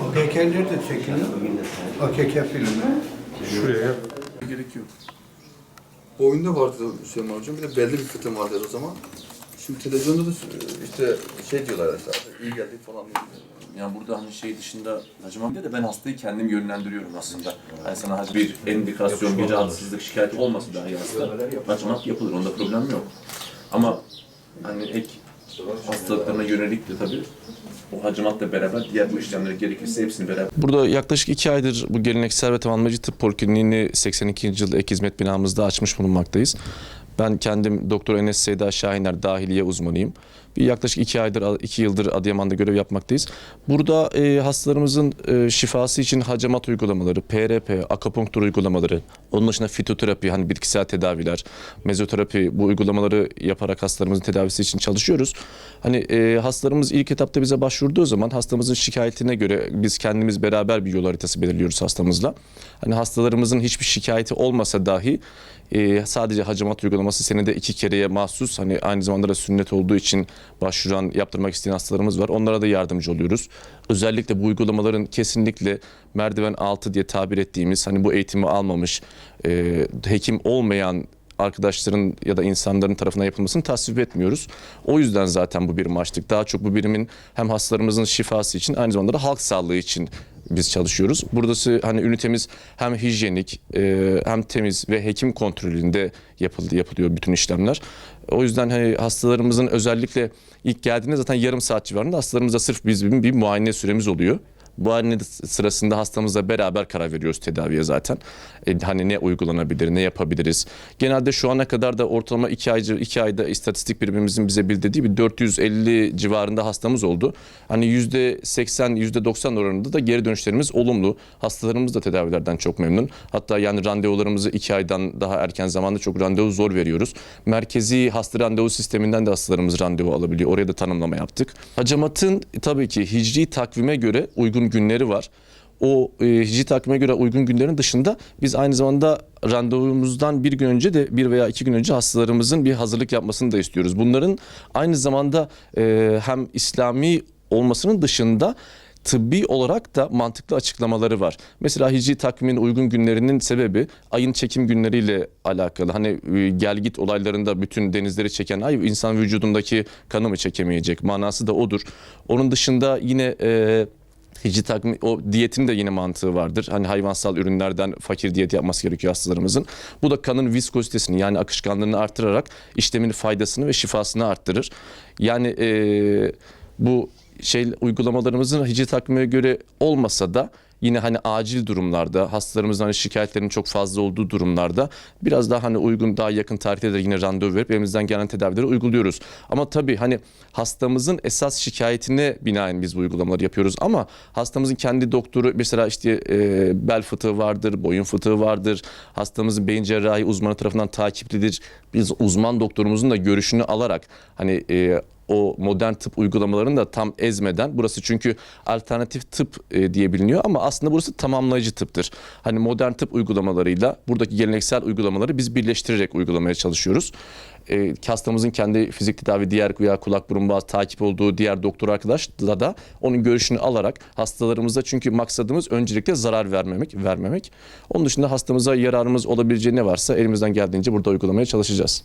O kekeleri de çekiliyor. O keke filmi. Şuraya gerek yok. Boyunda vardı Süleyman Hocam. Bir de belli bir fıtığım vardı o zaman. Şimdi televizyonda da işte şey diyorlar işte iyi geldi falan diyor. Yani burada hani şey dışında hacıma de ben hastayı kendim yönlendiriyorum aslında. Hani sana bir endikasyon, bir rahatsızlık şikayeti olmasa dahi hasta hacımak yapılır. Onda problem yok. Ama hani ek hastalıklarına yönelik de tabii o hacımatla beraber diğer bu işlemleri gerekirse hepsini beraber. Burada yaklaşık 2 aydır bu geleneksel ve tamamlayıcı tıp polikliniğini 82. yıl ek hizmet binamızda açmış bulunmaktayız. Ben kendim Doktor Enes Seyda Şahiner dahiliye uzmanıyım. Bir yaklaşık 2 yıldır Adıyaman'da görev yapmaktayız. Burada hastalarımızın şifası için hacamat uygulamaları, PRP, akupunktur uygulamaları, onun dışında fitoterapi, hani bitkisel tedaviler, mezoterapi bu uygulamaları yaparak hastalarımızın tedavisi için çalışıyoruz. Hani hastalarımız ilk etapta bize başvurduğu zaman hastamızın şikayetine göre biz kendimiz beraber bir yol haritası belirliyoruz hastamızla. Hani hastalarımızın hiçbir şikayeti olmasa dahi sadece hacamat uygulaması senede 2 kereye mahsus, hani aynı zamanda da sünnet olduğu için başvuran, yaptırmak isteyen hastalarımız var. Onlara da yardımcı oluyoruz. Özellikle bu uygulamaların kesinlikle merdiven altı diye tabir ettiğimiz, hani bu eğitimi almamış, hekim olmayan arkadaşların ya da insanların tarafından yapılmasını tasvip etmiyoruz. O yüzden zaten bu birimi açtık. Daha çok bu birimin hem hastalarımızın şifası için aynı zamanda da halk sağlığı için biz çalışıyoruz. Burası hani ünitemiz hem hijyenik hem temiz ve hekim kontrolünde yapılıyor bütün işlemler. O yüzden hani hastalarımızın özellikle ilk geldiğinde zaten yarım saat civarında hastalarımızda sırf bizim bir muayene süremiz oluyor. Bu muayene sırasında hastamızla beraber karar veriyoruz tedaviye zaten. Hani ne uygulanabilir, ne yapabiliriz. Genelde şu ana kadar da ortalama 2 ayda istatistik birimimizin bize bildirdiği bir 450 civarında hastamız oldu. Hani %80, %90 oranında da geri dönüşlerimiz olumlu. Hastalarımız da tedavilerden çok memnun. Hatta yani randevularımızı 2 aydan daha erken zamanda çok randevu zor veriyoruz. Merkezi hasta randevu sisteminden de hastalarımız randevu alabiliyor. Oraya da tanımlama yaptık. Hacamatın tabii ki hicri takvime göre uygun günleri var. O hicri takvime göre uygun günlerin dışında biz aynı zamanda randevumuzdan bir gün önce de 1 veya 2 gün önce hastalarımızın bir hazırlık yapmasını da istiyoruz. Bunların aynı zamanda hem İslami olmasının dışında tıbbi olarak da mantıklı açıklamaları var. Mesela hicri takvimin uygun günlerinin sebebi ayın çekim günleriyle alakalı. Hani gel git olaylarında bütün denizleri çeken ay insan vücudundaki kanı mı çekemeyecek? Manası da odur. Onun dışında yine hicri takvim, o diyetin de yine mantığı vardır. Hani hayvansal ürünlerden fakir diyet yapması gerekiyor hastalarımızın. Bu da kanın viskozitesini yani akışkanlığını artırarak işlemin faydasını ve şifasını arttırır. Yani bu uygulamalarımızın hicri takvime göre olmasa da yine hani acil durumlarda hastalarımızın hani şikayetlerinin çok fazla olduğu durumlarda biraz daha hani uygun, daha yakın tarihte de yine randevu verip elimizden gelen tedavileri uyguluyoruz. Ama tabii hani hastamızın esas şikayetine binaen biz bu uygulamaları yapıyoruz ama hastamızın kendi doktoru mesela işte bel fıtığı vardır, boyun fıtığı vardır. Hastamızın beyin cerrahi uzmanı tarafından takiplidir. Biz uzman doktorumuzun da görüşünü alarak hani o modern tıp uygulamalarını da tam ezmeden, burası çünkü alternatif tıp diye biliniyor ama aslında burası tamamlayıcı tıptır. Hani modern tıp uygulamalarıyla buradaki geleneksel uygulamaları biz birleştirerek uygulamaya çalışıyoruz. Hastamızın kendi fizik tedavi, diğer veya kulak burun boğaz takip olduğu diğer doktor arkadaşla da onun görüşünü alarak hastalarımıza, çünkü maksadımız öncelikle zarar vermemek. Onun dışında hastamıza yararımız olabileceği ne varsa elimizden geldiğince burada uygulamaya çalışacağız.